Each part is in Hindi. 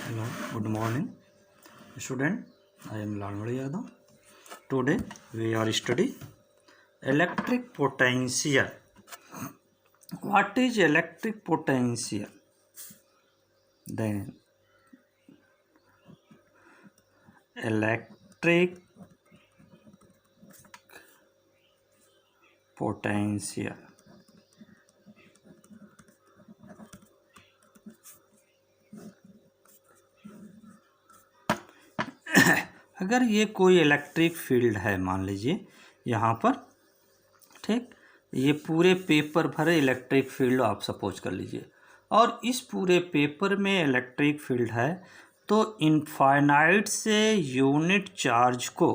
Hello, good morning, student. I am Lalmadi Yadav. Today we are studying electric potential. What is electric potential? Then electric potential. अगर ये कोई इलेक्ट्रिक फील्ड है, मान लीजिए यहाँ पर, ठीक, ये पूरे पेपर भरे इलेक्ट्रिक फील्ड आप सपोज कर लीजिए, और इस पूरे पेपर में इलेक्ट्रिक फील्ड है, तो इनफाइनाइट से यूनिट चार्ज को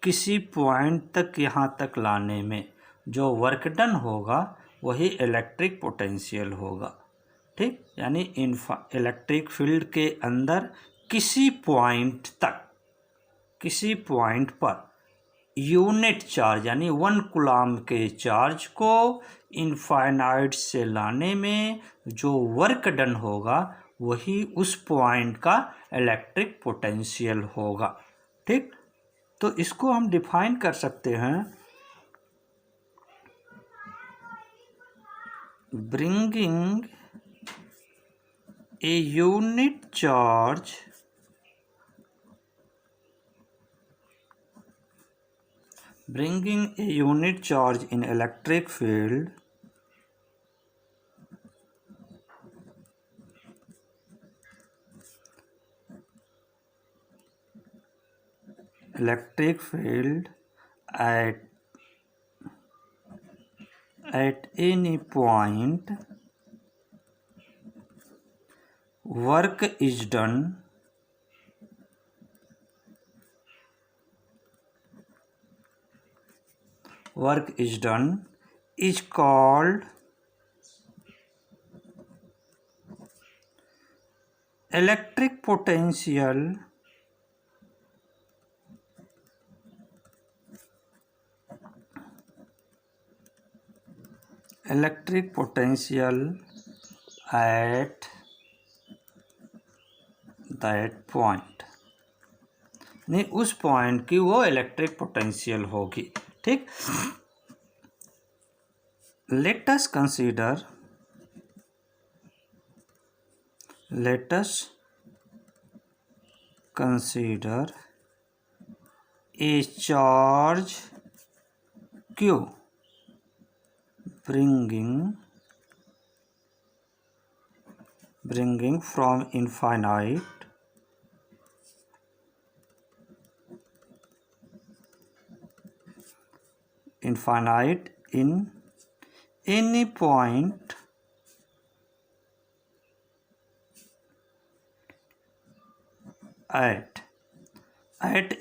किसी पॉइंट तक यहाँ तक लाने में जो वर्क डन होगा वही इलेक्ट्रिक पोटेंशियल होगा। ठीक, यानी इलेक्ट्रिक फील्ड के अंदर किसी पॉइंट पर यूनिट चार्ज यानी 1 कूलम के चार्ज को इनफाइनाइट से लाने में जो वर्क डन होगा वही उस पॉइंट का इलेक्ट्रिक पोटेंशियल होगा। ठीक, तो इसको हम डिफाइन कर सकते हैं, bringing a unit charge in electric field at any point work is done is called electric potential at that point, नहीं उस पॉइंट की वो इलेक्ट्रिक पोटेंशियल होगी। ठीक, let us consider a charge Q bringing from infinite in any point at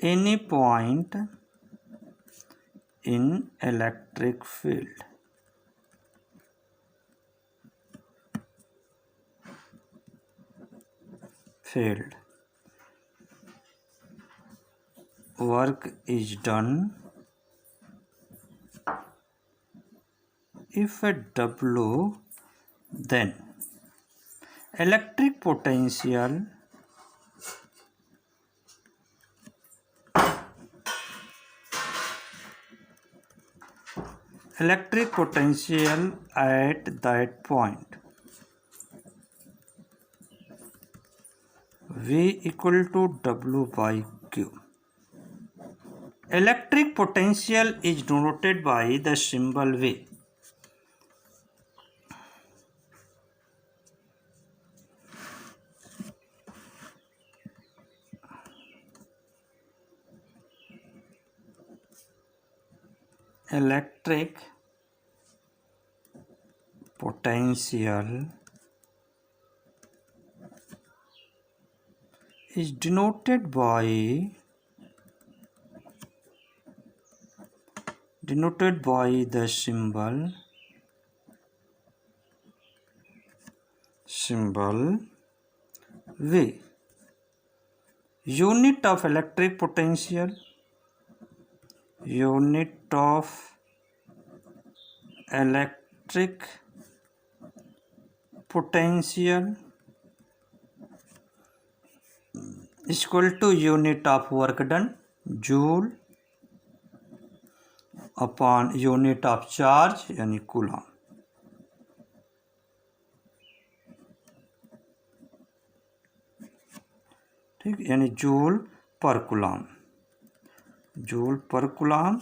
any point in electric field. Work is done if at W, then electric potential at that point V equal to W by Q. Electric potential is denoted by the symbol V. Electric potential is denoted by the symbol V. Unit of electric potential equal to unit of work done, joule upon unit of charge यानी कूलॉम। ठीक, यानी जूल पर कूलॉम, जूल पर coulomb.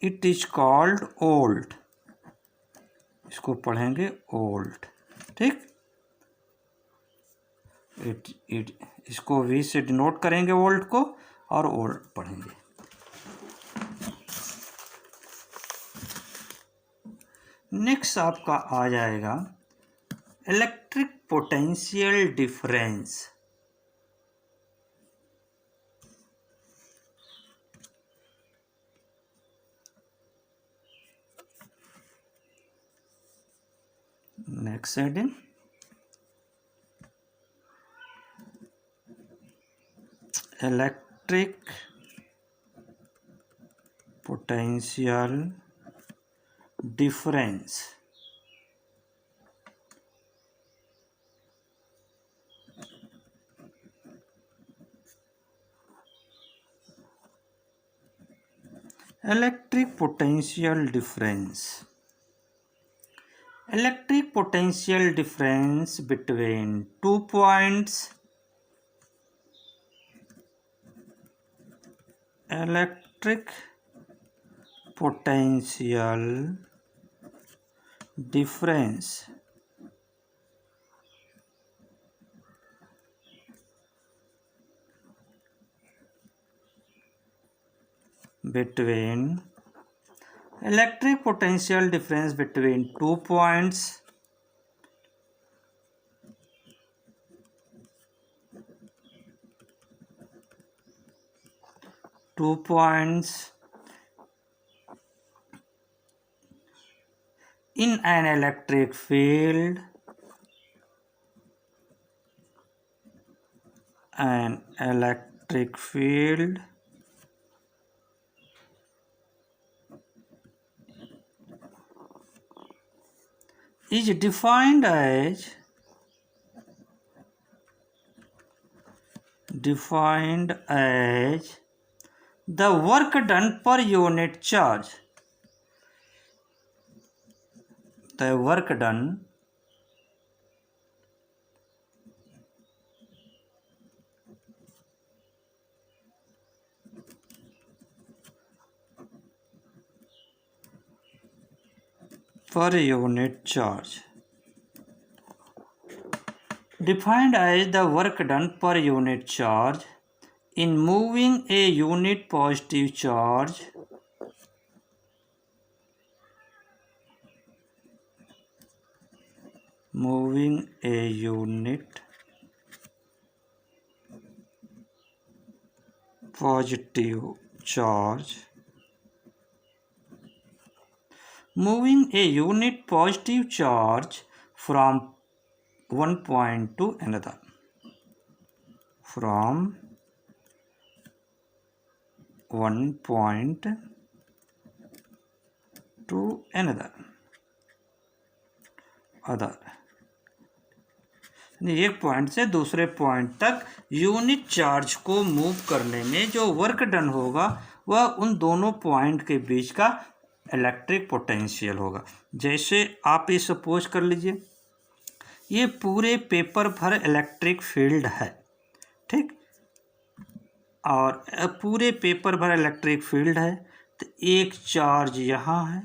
It is called volt, इसको पढ़ेंगे ओल्ट। ठीक, इसको वी से डिनोट करेंगे वोल्ट को, और ओल्ट पढ़ेंगे। नेक्स्ट आपका आ जाएगा electric potential difference. Next heading electric potential difference. Electric potential difference, electric potential difference between 2 points, electric potential difference between electric potential difference between 2 points in an electric field, an electric field is defined as the work done per unit charge, the work done per unit charge, defined as the work done per unit charge in moving a unit positive charge moving a unit positive charge moving a unit positive charge from one point to another, from one point to another, other, एक पॉइंट से दूसरे पॉइंट तक यूनिट चार्ज को मूव करने में जो वर्क डन होगा वह उन दोनों पॉइंट के बीच का इलेक्ट्रिक पोटेंशियल होगा। जैसे आप ये सपोज कर लीजिए ये पूरे पेपर पर इलेक्ट्रिक फील्ड है, ठीक, और पूरे पेपर पर इलेक्ट्रिक फील्ड है, तो एक चार्ज यहाँ है,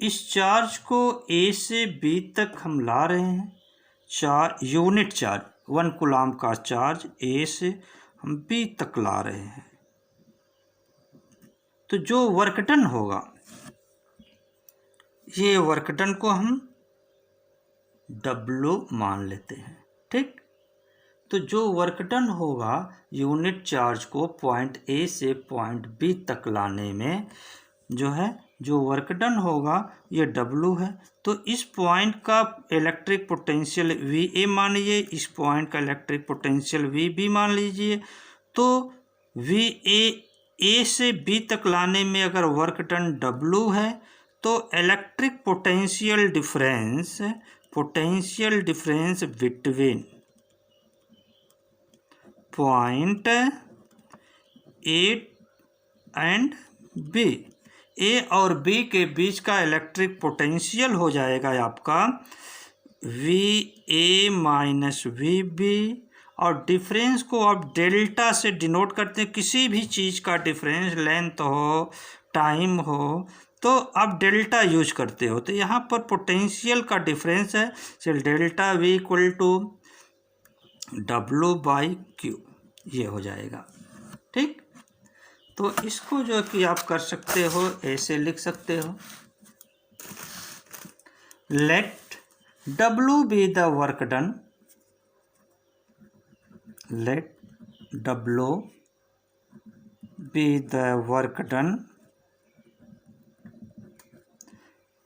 इस चार्ज को ए से बी तक हम ला रहे हैं, यूनिट चार्ज 1 कूलॉम का चार्ज ए से हम बी तक ला रहे हैं। तो जो वर्क डन होगा ये वर्क डन को हम W मान लेते हैं, ठीक। तो जो वर्क डन होगा यूनिट चार्ज को पॉइंट ए से पॉइंट बी तक लाने में जो है जो वर्क डन होगा ये W है। तो इस पॉइंट का इलेक्ट्रिक पोटेंशियल VA मान लीजिए, इस पॉइंट का इलेक्ट्रिक पोटेंशियल VB मान लीजिए। तो VA A से B तक लाने में अगर वर्क डन W है तो electric potential difference point a and b, a और बी के बीच का इलेक्ट्रिक पोटेंशियल हो जाएगा आपका V A minus V B, और डिफरेंस को आप डेल्टा से डिनोट करते हैं। किसी भी चीज़ का डिफरेंस, लेंथ हो, टाइम हो, तो आप डेल्टा यूज करते हो। तो यहाँ पर पोटेंशियल का डिफरेंस है, तो delta we equal to W/Q, ये हो जाएगा। ठीक, तो इसको जो कि आप कर सकते हो, ऐसे लिख सकते हो, let W be the work done, let W be the work done,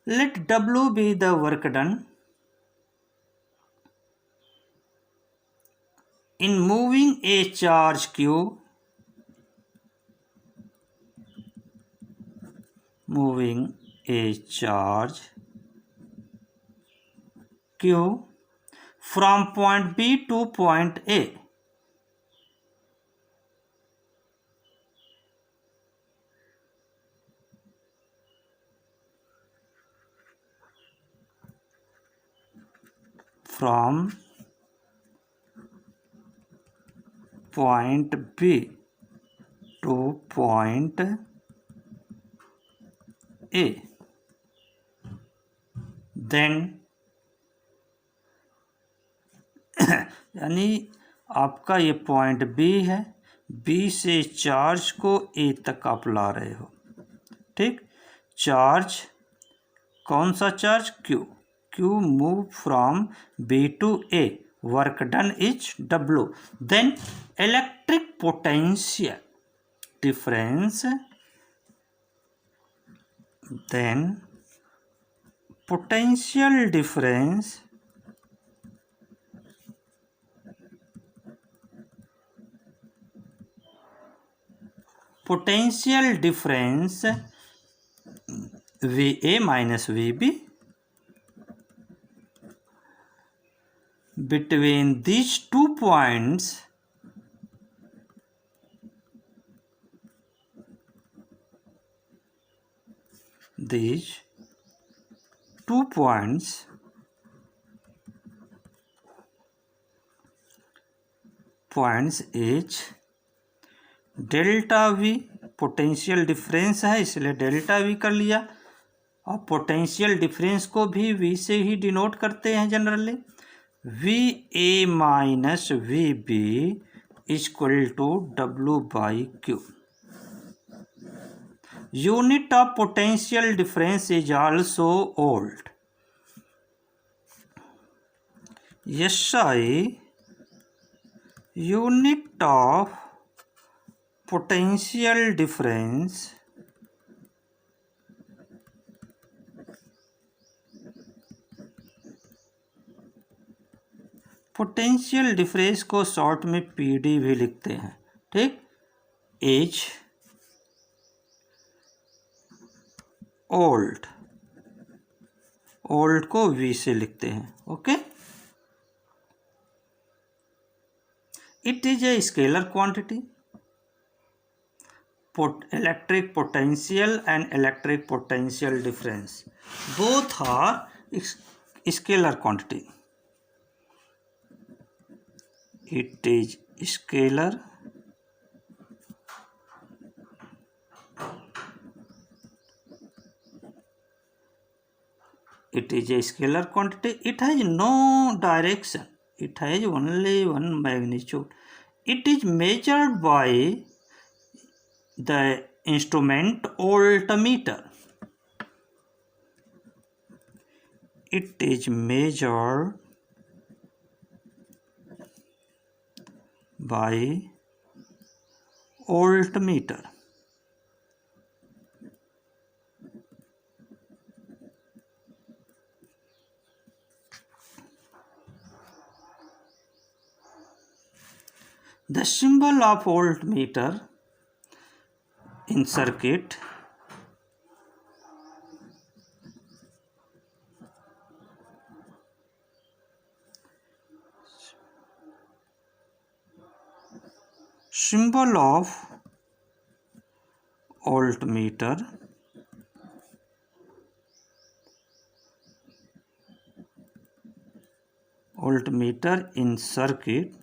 let W be the work done in moving a charge Q, moving a charge Q from point B to point A, from point B to point A, then यानी आपका ये पॉइंट बी है, बी से चार्ज को ए तक आप ला रहे हो। ठीक, चार्ज, कौन सा charge? Q, Q move from B to A, work done is W, then electric potential difference, then potential difference VA minus VB between these 2 points points is delta we, potential difference है इसलिए डेल्टा वी कर लिया, और पोटेंशियल डिफरेंस को भी वी से ही डिनोट करते हैं generally, V A minus V B equal to W/Q। Unit of potential difference is also volt. SI unit of potential difference potential difference को शॉर्ट में PD भी लिखते हैं। ठीक, एच ओल्ट, ओल्ट को V से लिखते हैं। Okay, it is a scalar quantity, electric potential and electric potential difference both are scalar quantity. It is scalar, it is a scalar quantity. It has no direction, it has only one magnitude. It is measured by the instrument voltmeter. It is measured by voltmeter. The symbol of voltmeter in circuit symbol of voltmeter in circuit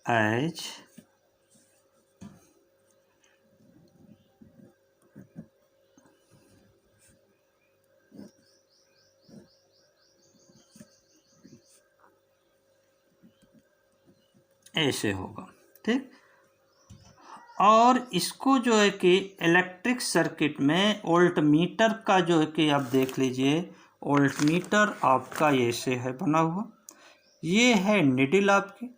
as ऐसे होगा। ठीक, और इसको जो है कि इलेक्ट्रिक सर्किट में वोल्टमीटर का जो है कि आप देख लीजिए, वोल्टमीटर आपका ऐसे है बना हुआ, ये है निडल आपकी।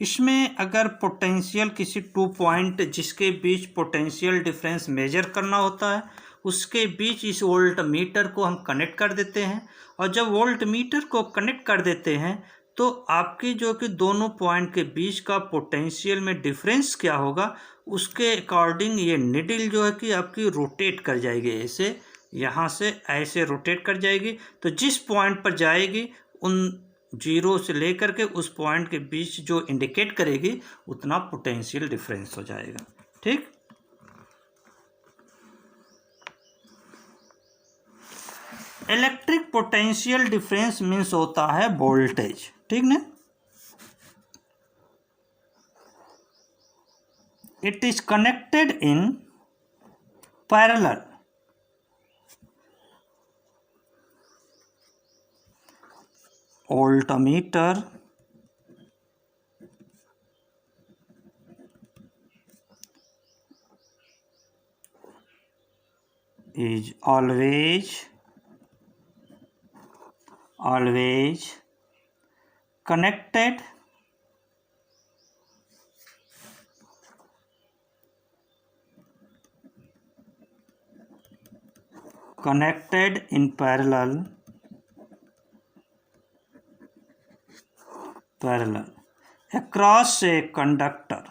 इसमें अगर पोटेंशियल किसी 2 पॉइंट जिसके बीच पोटेंशियल डिफरेंस मेजर करना होता है, उसके बीच इस वोल्टमीटर को हम कनेक्ट कर देते हैं। और जब वोल्टमीटर को कनेक्ट कर देते हैं तो आपकी जो कि दोनों पॉइंट के बीच का पोटेंशियल में डिफरेंस क्या होगा, उसके अकॉर्डिंग ये निडल जो है कि आपकी रोटेट कर जाएगी। ऐसे यहाँ से ऐसे रोटेट कर जाएगी, तो जिस पॉइंट पर जाएगी उन जीरो से लेकर के उस पॉइंट के बीच जो इंडिकेट करेगी उतना पोटेंशियल डिफरेंस हो जाएगा। ठीक, इलेक्ट्रिक पोटेंशियल डिफरेंस मीन्स होता है वोल्टेज। ठीक ना, it is connected in parallel voltmeter is always connected in parallel across a conductor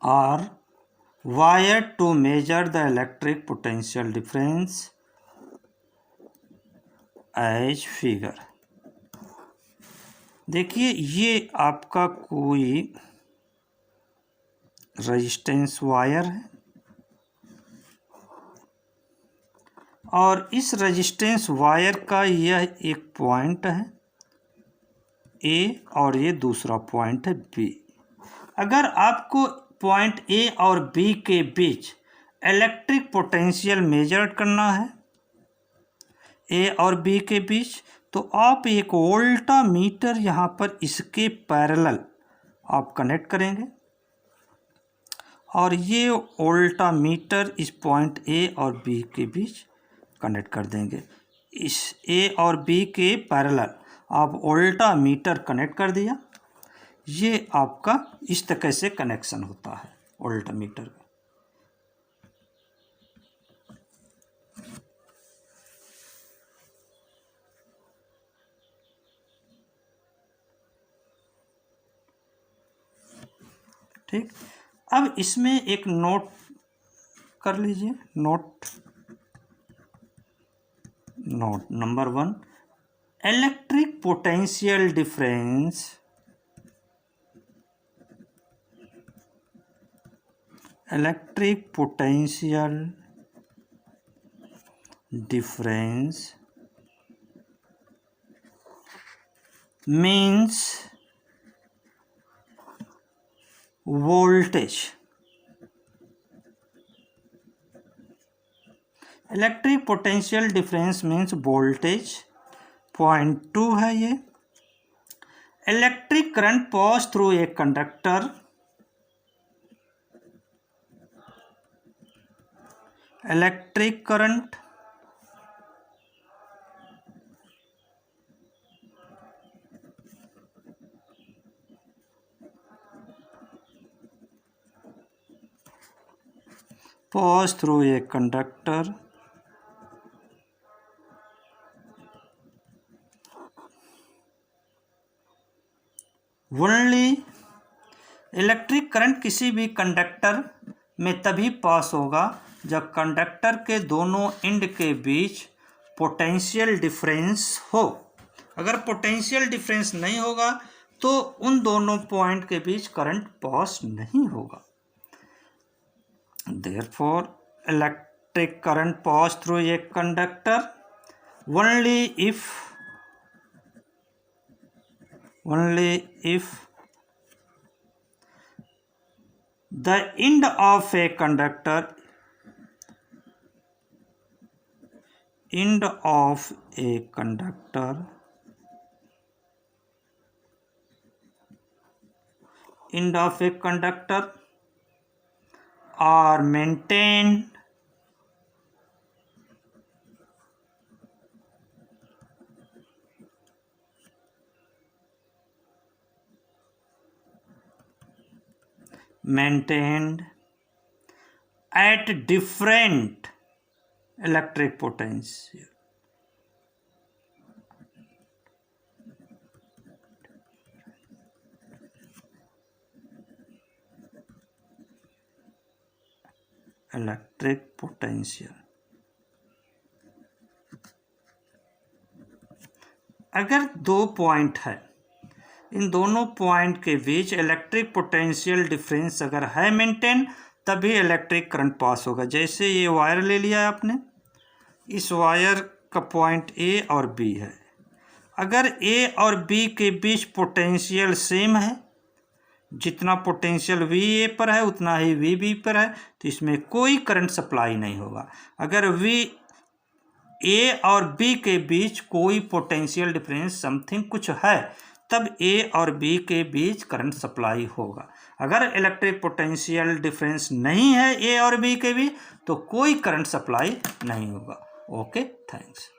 are wired to measure the electric potential difference as figure। देखिए, ये आपका कोई रेजिस्टेंस वायर है और इस रेजिस्टेंस वायर का यह एक पॉइंट है ए और ये दूसरा पॉइंट है बी। अगर आपको पॉइंट ए और बी के बीच इलेक्ट्रिक पोटेंशियल मेजर करना है ए और बी के बीच, तो आप एक वोल्टामीटर यहाँ पर इसके पैरेलल आप कनेक्ट करेंगे और ये वोल्टामीटर इस पॉइंट ए और बी के बीच कनेक्ट कर देंगे। इस ए और बी के पैरेलल आप वोल्टामीटर कनेक्ट कर दिया। ये आपका इस तरह से कनेक्शन होता है वोल्टामीटर का। ठीक, अब इसमें एक नोट कर लीजिए। Note number 1, electric potential difference means voltage। Electric potential difference means voltage. Point 2 है ये, electric current pass through a conductor, electric current pass through a conductor only electric current किसी भी कंडक्टर में तभी पास होगा जब कंडक्टर के दोनों एंड के बीच पोटेंशियल डिफरेंस हो। अगर पोटेंशियल डिफरेंस नहीं होगा तो उन दोनों पॉइंट के बीच करंट पास नहीं होगा। Therefore, electric current pass through a conductor only if the end of a conductor are maintained at different electric potential. अगर दो पॉइंट है, इन दोनों पॉइंट के बीच इलेक्ट्रिक पोटेंशियल डिफरेंस अगर है मेंटेन, तभी इलेक्ट्रिक करंट पास होगा। जैसे ये वायर ले लिया आपने, इस वायर का पॉइंट ए और बी है। अगर ए और बी के बीच पोटेंशियल सेम है, जितना पोटेंशियल वी ए पर है उतना ही वी बी पर है, तो इसमें कोई करंट सप्लाई नहीं होगा। अगर वी ए और बी के बीच कोई पोटेंशियल डिफरेंस समथिंग कुछ है, तब ए और बी के बीच करंट सप्लाई होगा। अगर इलेक्ट्रिक पोटेंशियल डिफरेंस नहीं है ए और बी के बीच, तो कोई करंट सप्लाई नहीं होगा। Okay, thanks.